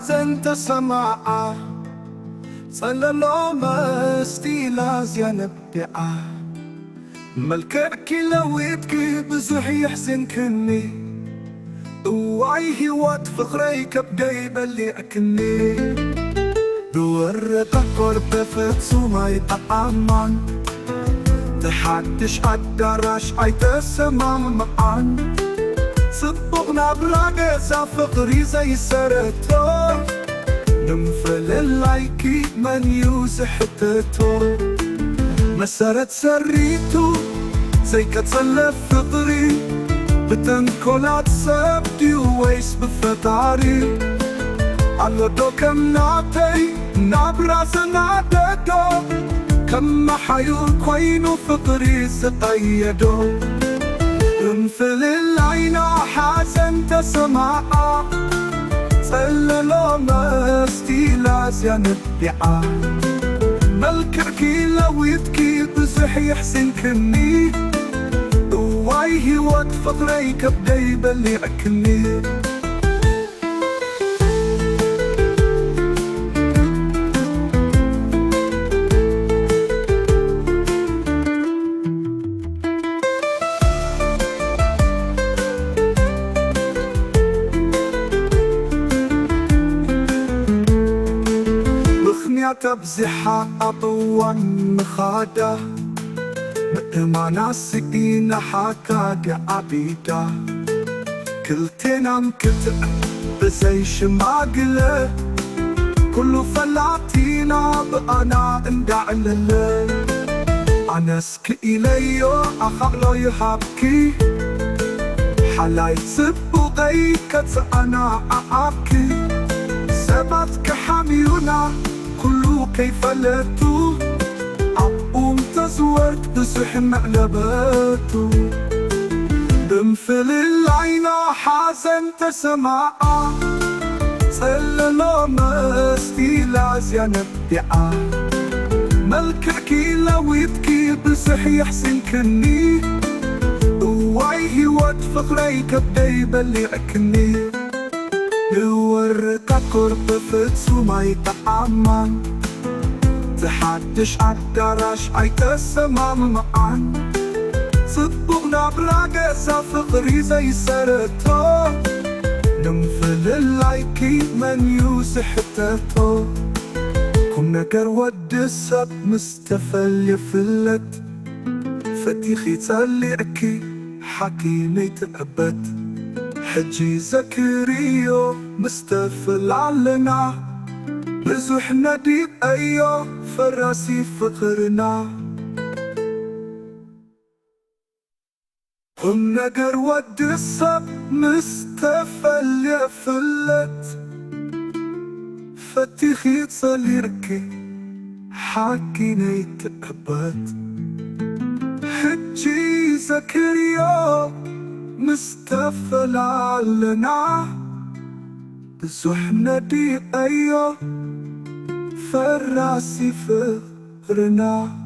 حزن تسمع صلى مستيلاز يا نبيع ملكك لو يبكي بزح يحزن كني وعيه وات فخريك بدي بلي أكني دورت قرب فتسو ما يتأمان تحدش عالدراش عيتسمع معان صبغنا براقة فقري زي سرطان نمفل اللايكي من يوزح حتتو مسارت سريتو زي كتصلف فطري بتنكولات سبدي ويس بفتاري على دو كم نعطي نابراز نعددو كم حيو كوينو فطري ستقيدو انفل العين حزن تسمع صلى مستيلاز يا نبيع ملكك لو يبكي بزح يحسن كني وعيه وات فطريك بدي بلي أكني تبزحها أطوان مخادة ما ناسقين حكاك عبيدة كلتنا مكتئ بزي شماقلة كله فلاتينا بأنا اندعلل عنسك إليو أخلو يحبكي حلاي تسبو غيكت أنا أعاكي سبتك حميونا كله كيف لتو عقوم تزورت بزح مقلباتو بنفل العين حزن تسمع صلى مستيلاز يا نبيع ملكك لو يبكي بزح يحسن كني وعيه وات فخريك بدي بلي أكني دورت قرب فتسو ما يتأمان تحدش عالدراش عيتسمع معان صبغنا براقة فقري زي سرطان نمفل اللايكي من يوزح حتتو كنا كرود السب مستفل يفلت فتيخي تالي أكي حكيني تأبت حجي زكريو مستفل علنا بزح نديب أيو فراسي فخرنا نقر ود الصب مستفل يفلت فتيخي تصليركي حكيني تأبت حجي زكريو مستفل علنا بزح نديب أيو فراسي فخرنا